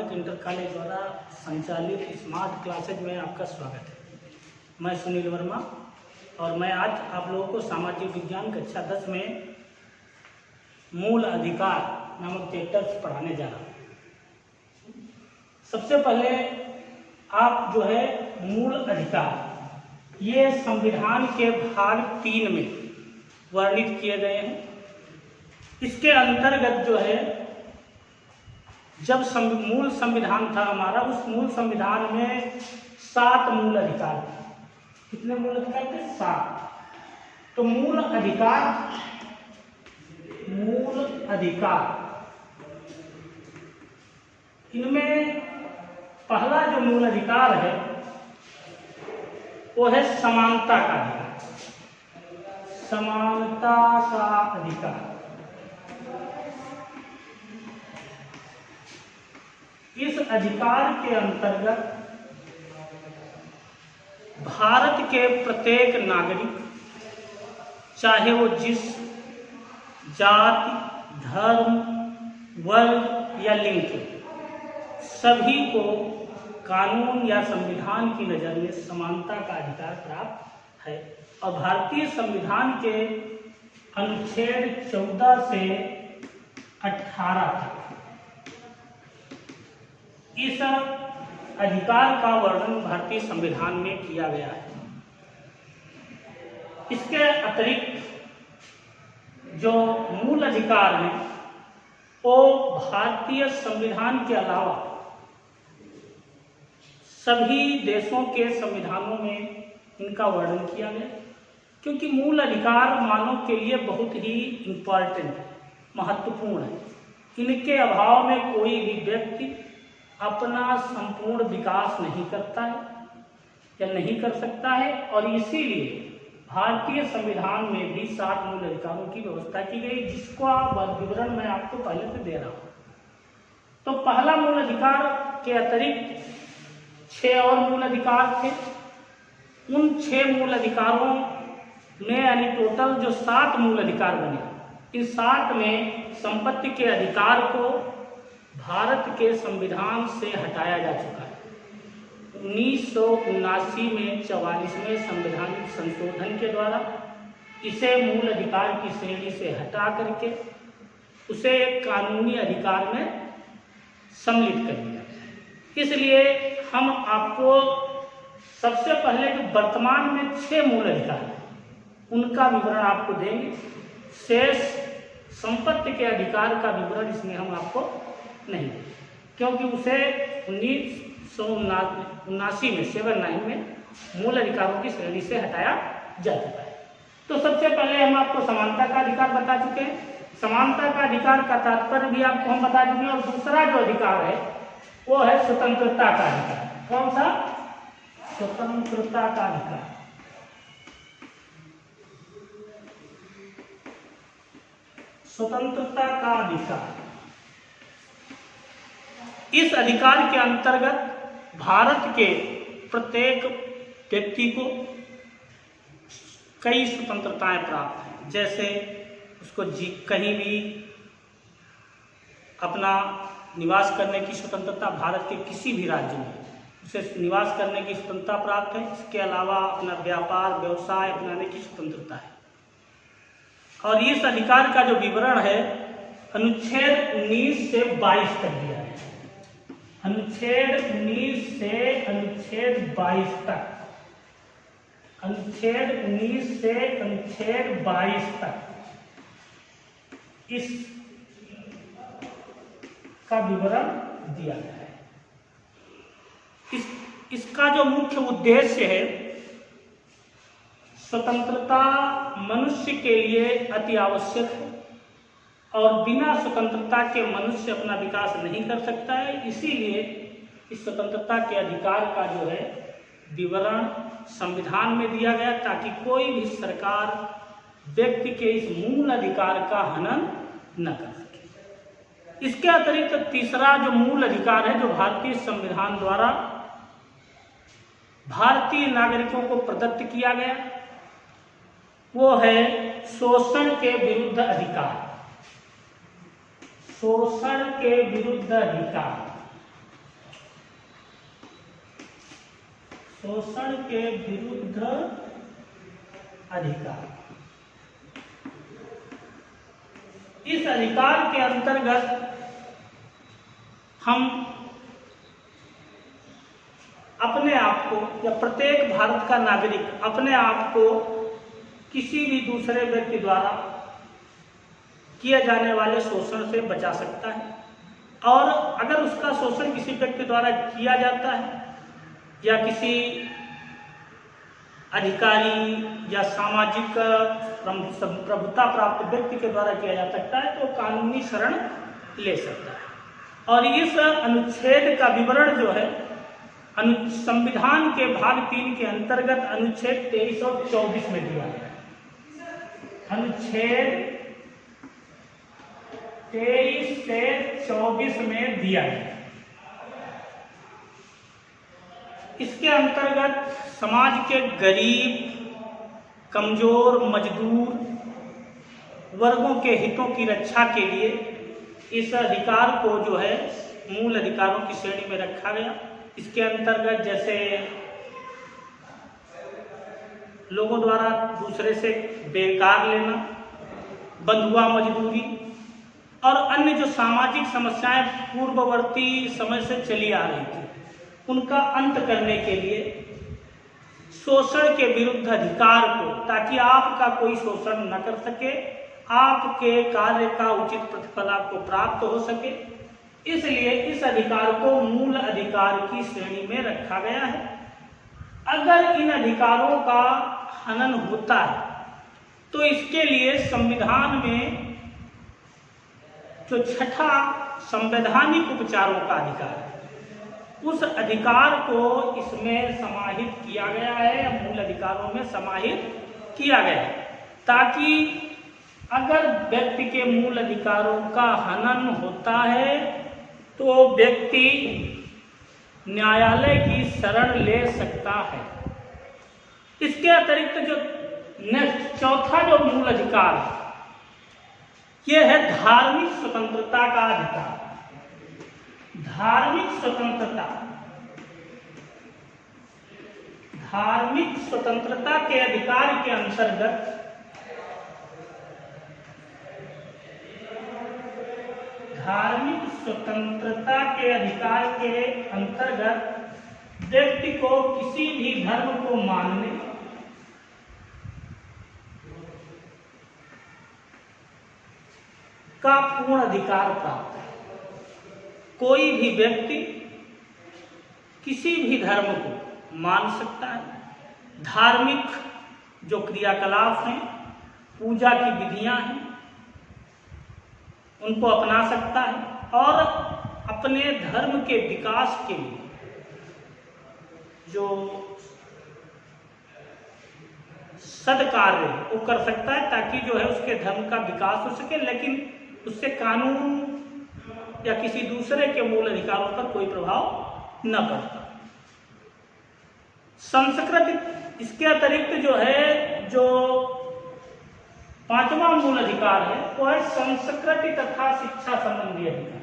कनक inter college द्वारा संचालित smart classes में आपका स्वागत है। मैं सुनील वर्मा और मैं आज आप लोगों को सामाजिक विज्ञान कक्षा 10 में मूल अधिकार नामक चैप्टर पढ़ाने जा रहा हूँ। सबसे पहले आप जो है मूल अधिकार ये संविधान के भाग 3 में वर्णित किए गए हैं। इसके अंतर्गत जो है जब मूल संविधान था हमारा, उस मूल संविधान में 7 मूल अधिकार थे। कितने मूल अधिकार थे? 7। तो मूल अधिकार इनमें पहला जो मूल अधिकार है वो है समानता का अधिकार। समानता का अधिकार इस अधिकार के अंतर्गत भारत के प्रत्येक नागरिक, चाहे वो जिस जाति, धर्म, वर्ग या लिंग के, सभी को कानून या संविधान की नज़र में समानता का अधिकार प्राप्त है। और भारतीय संविधान के अनुच्छेद 14 से 18 तक इस अधिकार का वर्णन भारतीय संविधान में किया गया है। इसके अतिरिक्त जो मूल अधिकार हैं वो भारतीय संविधान के अलावा सभी देशों के संविधानों में इनका वर्णन किया गया, क्योंकि मूल अधिकार मानव के लिए बहुत ही इम्पोर्टेंट है, महत्वपूर्ण है। इनके अभाव में कोई भी व्यक्ति अपना संपूर्ण विकास नहीं करता है या नहीं कर सकता है। और इसीलिए भारतीय संविधान में भी 7 मूल अधिकारों की व्यवस्था की गई, जिसका विवरण मैं आपको पहले से दे रहा हूँ। तो पहला मूल अधिकार के अतिरिक्त 6 और मूल अधिकार थे। उन 6 मूल अधिकारों में यानी टोटल जो 7 मूल अधिकार बने, इन 7 में संपत्ति के अधिकार को भारत के संविधान से हटाया जा चुका है। 1979 में 44वें संवैधानिक संशोधन के द्वारा इसे मूल अधिकार की श्रेणी से हटा करके उसे एक कानूनी अधिकार में सम्मिलित कर दिया। इसलिए हम आपको सबसे पहले जो वर्तमान में 6 मूल अधिकार हैं उनका विवरण आपको देंगे। शेष संपत्ति के अधिकार का विवरण इसमें हम आपको नहीं, क्योंकि उसे 1979 में 79 में मूल अधिकारों की श्रेणी से हटाया जा चुका है। तो सबसे पहले हम आपको समानता का अधिकार बता चुके हैं। समानता का अधिकार का तात्पर्य भी आपको हम बता चुके हैं। और दूसरा जो अधिकार है वो है स्वतंत्रता का अधिकार। कौन सा? स्वतंत्रता का अधिकार। स्वतंत्रता का अधिकार, इस अधिकार के अंतर्गत भारत के प्रत्येक व्यक्ति को कई स्वतंत्रताएं प्राप्त हैं। जैसे उसको कहीं भी अपना निवास करने की स्वतंत्रता, भारत के किसी भी राज्य में उसे निवास करने की स्वतंत्रता प्राप्त है। इसके अलावा अपना व्यापार व्यवसाय अपनाने की स्वतंत्रता है। और इस अधिकार का जो विवरण है अनुच्छेद 19 से 22 तक दिया है। अनुच्छेद 19 से अनुच्छेद 22 तक, अनुच्छेद 19 से अनुच्छेद 22 तक इस का विवरण दिया गया है। इसका जो मुख्य उद्देश्य है, स्वतंत्रता मनुष्य के लिए अति आवश्यक है और बिना स्वतंत्रता के मनुष्य अपना विकास नहीं कर सकता है। इसीलिए इस स्वतंत्रता के अधिकार का जो है विवरण संविधान में दिया गया, ताकि कोई भी सरकार व्यक्ति के इस मूल अधिकार का हनन न कर सके। इसके अतिरिक्त तीसरा जो मूल अधिकार है जो भारतीय संविधान द्वारा भारतीय नागरिकों को प्रदत्त किया गया, वो है शोषण के विरुद्ध अधिकार। शोषण के विरुद्ध अधिकार। शोषण के विरुद्ध अधिकार। इस अधिकार के अंतर्गत हम अपने आप को या प्रत्येक भारत का नागरिक अपने आप को किसी भी दूसरे व्यक्ति द्वारा किए जाने वाले शोषण से बचा सकता है। और अगर उसका शोषण किसी व्यक्ति द्वारा किया जाता है या किसी अधिकारी या सामाजिक प्रभुता प्राप्त व्यक्ति के द्वारा किया जा सकता है तो कानूनी शरण ले सकता है। और इस अनुच्छेद का विवरण जो है संविधान के भाग 3 के अंतर्गत अनुच्छेद 23 और 24 में दिया है। अनुच्छेद 23 से 24 में दिया है। इसके अंतर्गत समाज के गरीब, कमजोर, मजदूर वर्गों के हितों की रक्षा के लिए इस अधिकार को जो है मूल अधिकारों की श्रेणी में रखा गया। इसके अंतर्गत जैसे लोगों द्वारा दूसरे से बेकार लेना, बंधुआ मजदूरी और अन्य जो सामाजिक समस्याएं पूर्ववर्ती समय से चली आ रही थी उनका अंत करने के लिए शोषण के विरुद्ध अधिकार को, ताकि आपका कोई शोषण न कर सके, आपके कार्य का उचित प्रतिफल आपको प्राप्त हो सके, इसलिए इस अधिकार को मूल अधिकार की श्रेणी में रखा गया है। अगर इन अधिकारों का हनन होता है तो इसके लिए संविधान में जो छठा संवैधानिक उपचारों का अधिकार है उस अधिकार को इसमें समाहित किया गया है, मूल अधिकारों में समाहित किया गया है, ताकि अगर व्यक्ति के मूल अधिकारों का हनन होता है तो व्यक्ति न्यायालय की शरण ले सकता है। इसके अतिरिक्त जो नेक्स्ट चौथा जो मूल अधिकार है यह है धार्मिक स्वतंत्रता का अधिकार। धार्मिक स्वतंत्रता के अधिकार के अंतर्गत व्यक्ति को किसी भी धर्म को मानने, का पूर्ण अधिकार प्राप्त है। कोई भी व्यक्ति किसी भी धर्म को मान सकता है। धार्मिक जो क्रियाकलाप हैं, पूजा की विधियां हैं, उनको अपना सकता है और अपने धर्म के विकास के लिए जो सदकार्य है वो कर सकता है, ताकि जो है उसके धर्म का विकास हो सके, लेकिन उससे कानून या किसी दूसरे के मूल अधिकारों पर कोई प्रभाव न पड़ता। संस्कृति, इसके अतिरिक्त जो है जो पांचवा मूल अधिकार है वो है संस्कृति तथा शिक्षा संबंधी अधिकार।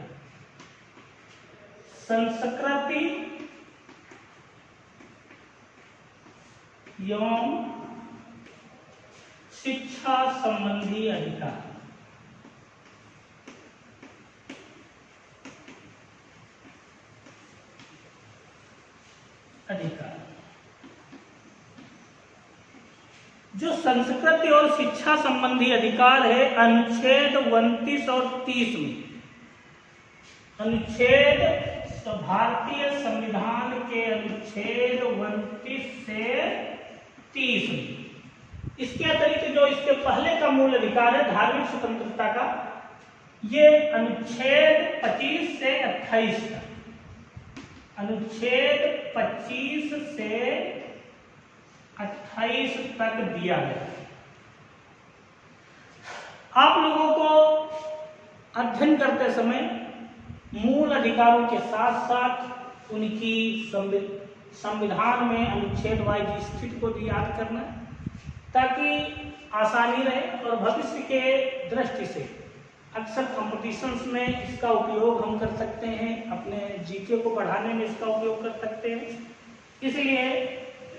संस्कृति एवं शिक्षा संबंधी अधिकार। जो संस्कृति और शिक्षा संबंधी अधिकार है अनुच्छेद 29 और 30 में, अनुच्छेद भारतीय संविधान के अनुच्छेद 29 से 30 में। इसके अतिरिक्त जो इसके पहले का मूल अधिकार है धार्मिक स्वतंत्रता का, ये अनुच्छेद 25 से 28 तक, अनुच्छेद 25 से 28 तक दिया गया। आप लोगों को अध्ययन करते समय मूल अधिकारों के साथ साथ उनकी संविधान में अनुच्छेद वाइज स्थिति को भी याद करना है, ताकि आसानी रहे। और भविष्य के दृष्टि से अक्सर कॉम्पिटिशन्स में इसका उपयोग हम कर सकते हैं, अपने जीके को बढ़ाने में इसका उपयोग कर सकते हैं। इसलिए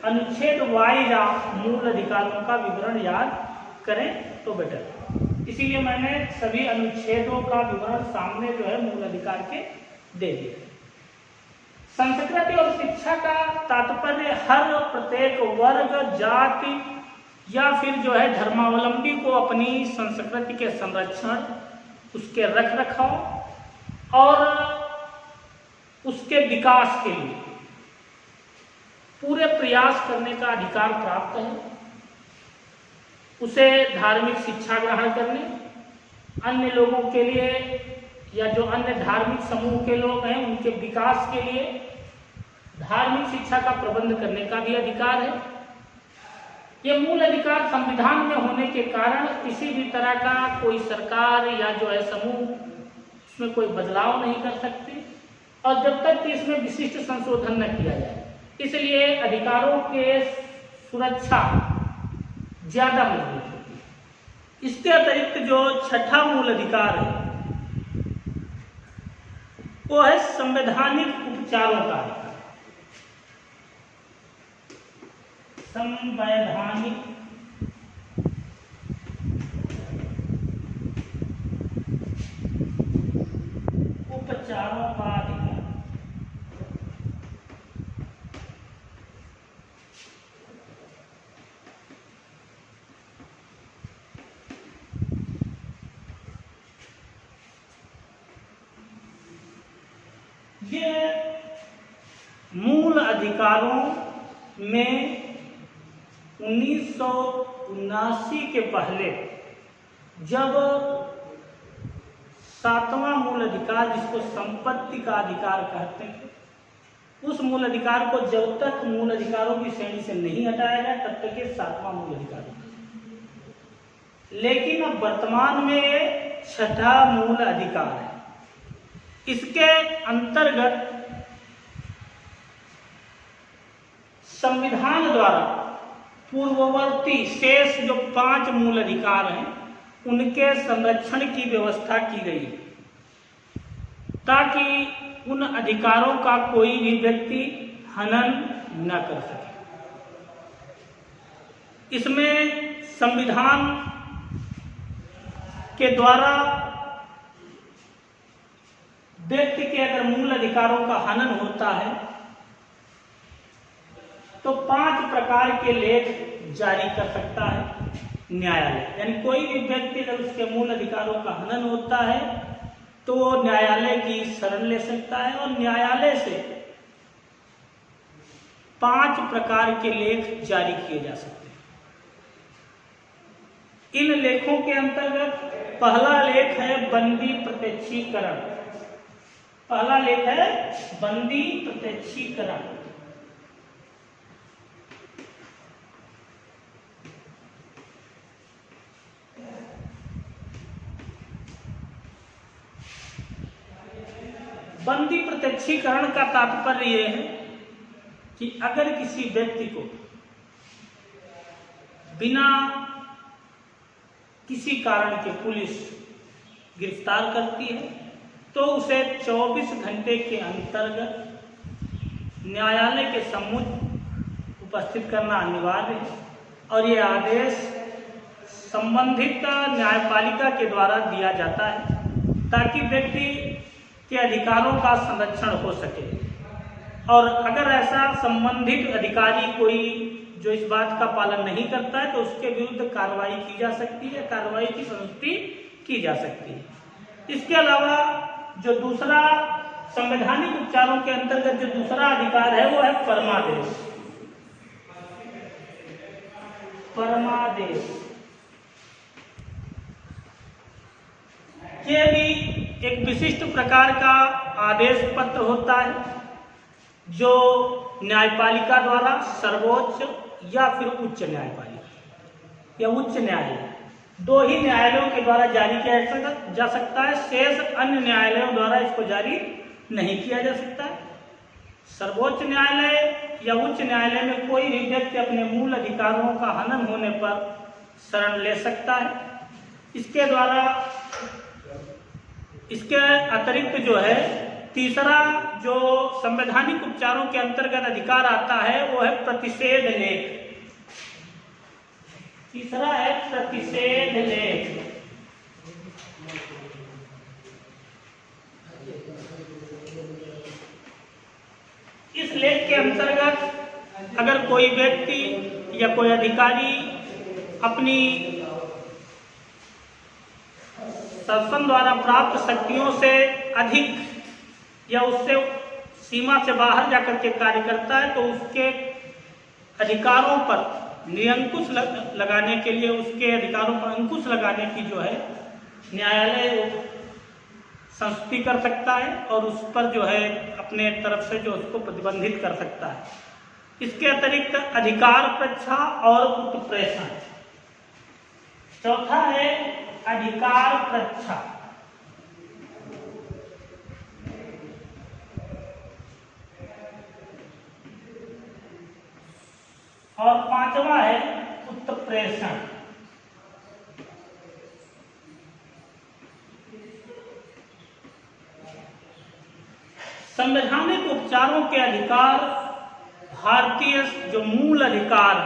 अनुच्छेद वाइज आप मूल अधिकारों का विवरण याद करें तो बेटर। इसीलिए मैंने सभी अनुच्छेदों का विवरण सामने जो है मूल अधिकार के दे दिए। संस्कृति और शिक्षा का तात्पर्य हर प्रत्येक वर्ग, जाति या फिर जो है धर्मावलंबी को अपनी संस्कृति के संरक्षण, उसके रख रखाव और उसके विकास के लिए पूरे प्रयास करने का अधिकार प्राप्त है। उसे धार्मिक शिक्षा ग्रहण करने, अन्य लोगों के लिए या जो अन्य धार्मिक समूह के लोग हैं उनके विकास के लिए धार्मिक शिक्षा का प्रबंध करने का भी अधिकार है। ये मूल अधिकार संविधान में होने के कारण किसी भी तरह का कोई सरकार या जो है समूह इसमें कोई बदलाव नहीं कर सकती और जब तक कि इसमें विशिष्ट संशोधन न किया जाए। इसलिए अधिकारों के सुरक्षा ज्यादा मजबूत होती है। इसके अतिरिक्त जो छठा मूल अधिकार है वो है संवैधानिक उपचारों का अधिकार। संवैधानिक उपचारों का अधिकार। ये मूल अधिकारों में 1979 के पहले जब सातवां मूल अधिकार, जिसको संपत्ति का अधिकार कहते हैं, उस मूल अधिकार को जब तक मूल अधिकारों की श्रेणी से नहीं हटाया जाए तब तक ये सातवां मूल अधिकार है। लेकिन अब वर्तमान में ये छठा मूल अधिकार है। इसके अंतर्गत संविधान द्वारा पूर्ववर्ती शेष जो 5 मूल अधिकार हैं उनके संरक्षण की व्यवस्था की गई ताकि उन अधिकारों का कोई भी व्यक्ति हनन न कर सके। इसमें संविधान के द्वारा व्यक्ति के अगर मूल अधिकारों का हनन होता है तो 5 प्रकार के लेख जारी कर सकता है न्यायालय। यानी कोई भी व्यक्ति अगर उसके मूल अधिकारों का हनन होता है तो वो न्यायालय की शरण ले सकता है और न्यायालय से 5 प्रकार के लेख जारी किए जा सकते हैं। इन लेखों के अंतर्गत पहला लेख है बंदी प्रत्यक्षीकरण। पहला लेख है बंदी प्रत्यक्षीकरण। बंदी प्रत्यक्षीकरण का तात्पर्य यह है कि अगर किसी व्यक्ति को बिना किसी कारण के पुलिस गिरफ्तार करती है तो उसे 24 घंटे के अंतर्गत न्यायालय के सम्मुख उपस्थित करना अनिवार्य है और ये आदेश संबंधित न्यायपालिका के द्वारा दिया जाता है ताकि व्यक्ति के अधिकारों का संरक्षण हो सके। और अगर ऐसा संबंधित अधिकारी कोई जो इस बात का पालन नहीं करता है तो उसके विरुद्ध कार्रवाई की जा सकती है, कार्रवाई की अनुमति की जा सकती है। इसके अलावा जो दूसरा संवैधानिक उपचारों के अंतर्गत जो दूसरा अधिकार है वो है परमादेश। परमादेश ये भी एक विशिष्ट प्रकार का आदेश पत्र होता है जो न्यायपालिका द्वारा सर्वोच्च या फिर उच्च न्यायपालिका या उच्च न्यायालय 2 ही न्यायालयों के द्वारा जारी किया जा सकता है। शेष अन्य न्यायालयों द्वारा इसको जारी नहीं किया जा सकता। सर्वोच्च न्यायालय या उच्च न्यायालय में कोई भी व्यक्ति अपने मूल अधिकारों का हनन होने पर शरण ले सकता है। इसके द्वारा इसके अतिरिक्त जो है तीसरा जो संवैधानिक उपचारों के अंतर्गत अधिकार आता है वो है प्रतिषेध लेख। तीसरा है प्रतिषेध लेख। इस लेख के अंतर्गत अगर कोई व्यक्ति या कोई अधिकारी अपनी शासन द्वारा प्राप्त शक्तियों से अधिक या उससे सीमा से बाहर जाकर के कार्य करता है तो उसके अधिकारों पर निरंकुश लगाने के लिए, उसके अधिकारों पर अंकुश लगाने की जो है न्यायालय संस्तुति कर सकता है और उस पर जो है अपने तरफ से जो उसको प्रतिबंधित कर सकता है। इसके अतिरिक्त अधिकार परीक्षा और उत्प्रेषण। चौथा है अधिकार परीक्षा। और पांचवा है उत्प्रेषण। संवैधानिक उपचारों के अधिकार भारतीय जो मूल अधिकार,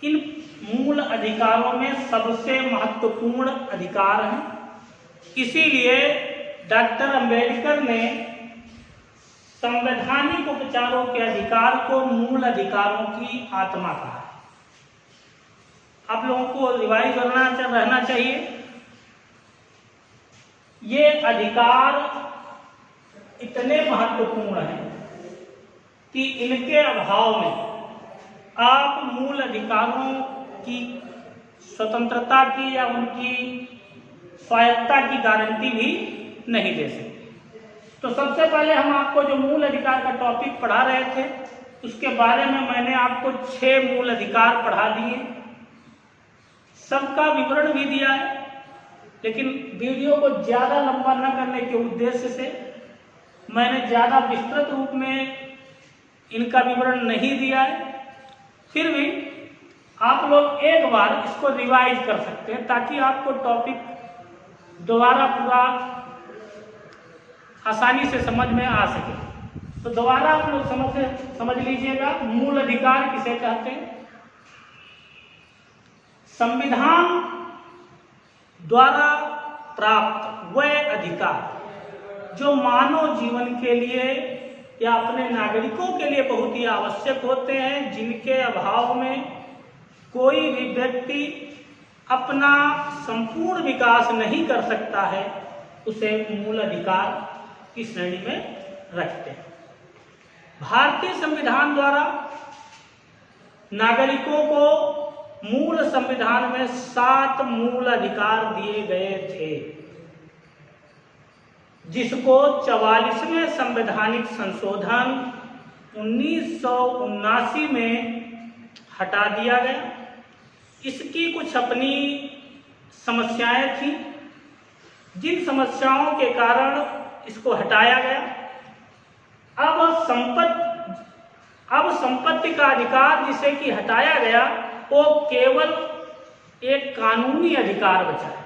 इन मूल अधिकारों में सबसे महत्वपूर्ण अधिकार हैं। इसीलिए डॉक्टर अंबेडकर ने संवैधानिक उपचारों के अधिकार को मूल अधिकारों की आत्मा कहा। आप लोगों को रिवाइज रहना चाहिए। ये अधिकार इतने महत्वपूर्ण हैं कि इनके अभाव में आप मूल अधिकारों की स्वतंत्रता की या उनकी स्वायत्तता की गारंटी भी नहीं दे सकते। तो सबसे पहले हम आपको जो मूल अधिकार का टॉपिक पढ़ा रहे थे उसके बारे में मैंने आपको 6 मूल अधिकार पढ़ा दिए। सबका विवरण भी दिया है, लेकिन वीडियो को ज़्यादा लंबा न करने के उद्देश्य से मैंने ज़्यादा विस्तृत रूप में इनका विवरण नहीं दिया है। फिर भी आप लोग एक बार इसको रिवाइज कर सकते हैं ताकि आपको टॉपिक दोबारा पूरा आसानी से समझ में आ सके। तो दोबारा आप लोग समझ लीजिएगा मूल अधिकार किसे कहते हैं। संविधान द्वारा प्राप्त वह अधिकार जो मानव जीवन के लिए या अपने नागरिकों के लिए बहुत ही आवश्यक होते हैं, जिनके अभाव में कोई भी व्यक्ति अपना संपूर्ण विकास नहीं कर सकता है, उसे मूल अधिकार की श्रेणी में रखते हैं। भारतीय संविधान द्वारा नागरिकों को मूल संविधान में 7 मूल अधिकार दिए गए थे, जिसको 44वें संवैधानिक संशोधन 1979 में हटा दिया गया। इसकी कुछ अपनी समस्याएं थी, जिन समस्याओं के कारण इसको हटाया गया। अब संपत्ति का अधिकार जिसे कि हटाया गया वो केवल एक कानूनी अधिकार बचा है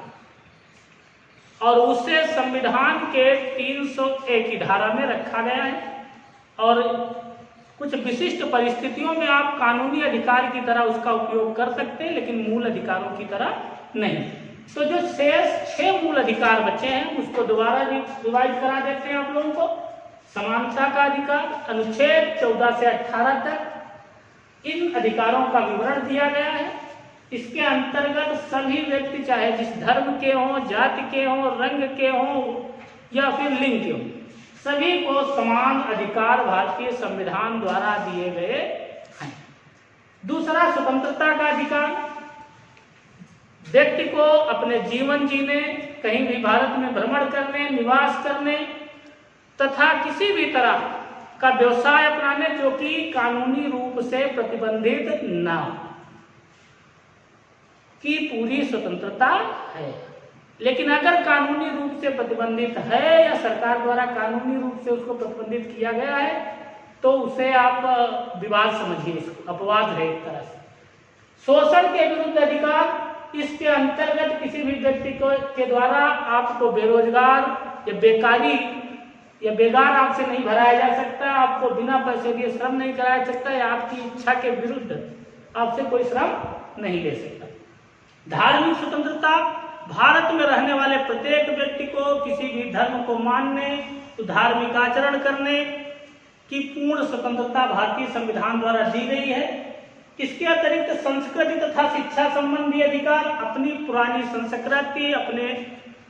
और उसे संविधान के 301 की धारा में रखा गया है और कुछ विशिष्ट परिस्थितियों में आप कानूनी अधिकार की तरह उसका उपयोग कर सकते हैं, लेकिन मूल अधिकारों की तरह नहीं। तो जो शेष 6 मूल अधिकार बचे हैं उसको दोबारा रिवाइज करा देते हैं आप लोगों को। समानता का अधिकार, अनुच्छेद 14 से 18 तक इन अधिकारों का विवरण दिया गया है। इसके अंतर्गत सभी व्यक्ति चाहे जिस धर्म के हों, जाति के हों, रंग के हों या फिर लिंग के हों, सभी को समान अधिकार भारतीय संविधान द्वारा दिए गए हैं। दूसरा, स्वतंत्रता का अधिकार। व्यक्ति को अपने जीवन जीने, कहीं भी भारत में भ्रमण करने, निवास करने तथा किसी भी तरह का व्यवसाय अपनाने जो कि कानूनी रूप से प्रतिबंधित न हो की पूरी स्वतंत्रता है। लेकिन अगर कानूनी रूप से प्रतिबंधित है या सरकार द्वारा कानूनी रूप से उसको प्रतिबंधित किया गया है तो उसे आप विवाद समझिए, इसको अपवाद है एक तरह से। शोषण के विरुद्ध अधिकार। इसके अंतर्गत किसी भी व्यक्ति के द्वारा आपको बेरोजगार या बेकारी या बेकार आपसे नहीं भराया जा सकता, आपको बिना पैसे दिए श्रम नहीं कराया सकता, या आपकी इच्छा के विरुद्ध आपसे कोई श्रम नहीं ले सकता। धार्मिक स्वतंत्रता, भारत में रहने वाले प्रत्येक व्यक्ति को किसी भी धर्म को मानने, तो धार्मिक आचरण करने की पूर्ण स्वतंत्रता भारतीय संविधान द्वारा दी गई है। इसके अतिरिक्त संस्कृति तथा शिक्षा संबंधी अधिकार, अपनी पुरानी संस्कृति, अपने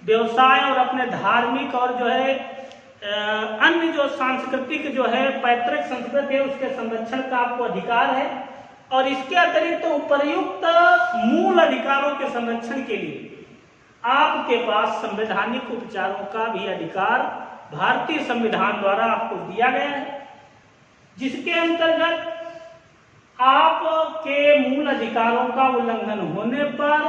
व्यवसाय और अपने धार्मिक और जो है अन्य जो सांस्कृतिक जो है पैतृक संस्कृति है उसके संरक्षण का आपको अधिकार है। और इसके अतिरिक्त उपर्युक्त मूल अधिकारों के संरक्षण के लिए आपके पास संवैधानिक उपचारों का भी अधिकार भारतीय संविधान द्वारा आपको दिया गया है, जिसके अंतर्गत आपके मूल अधिकारों का उल्लंघन होने पर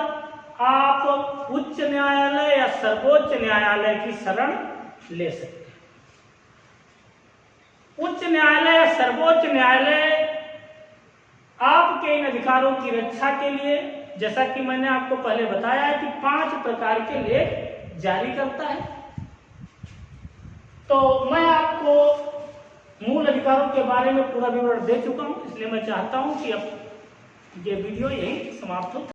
आप उच्च न्यायालय या सर्वोच्च न्यायालय की शरण ले सकते हैं। उच्च न्यायालय या सर्वोच्च न्यायालय आपके इन अधिकारों की रक्षा के लिए, जैसा कि मैंने आपको पहले बताया है कि 5 प्रकार के लेख जारी करता है। तो मैं आपको मूल अधिकारों के बारे में पूरा विवरण दे चुका हूं, इसलिए मैं चाहता हूं कि अब ये वीडियो यही समाप्त हो।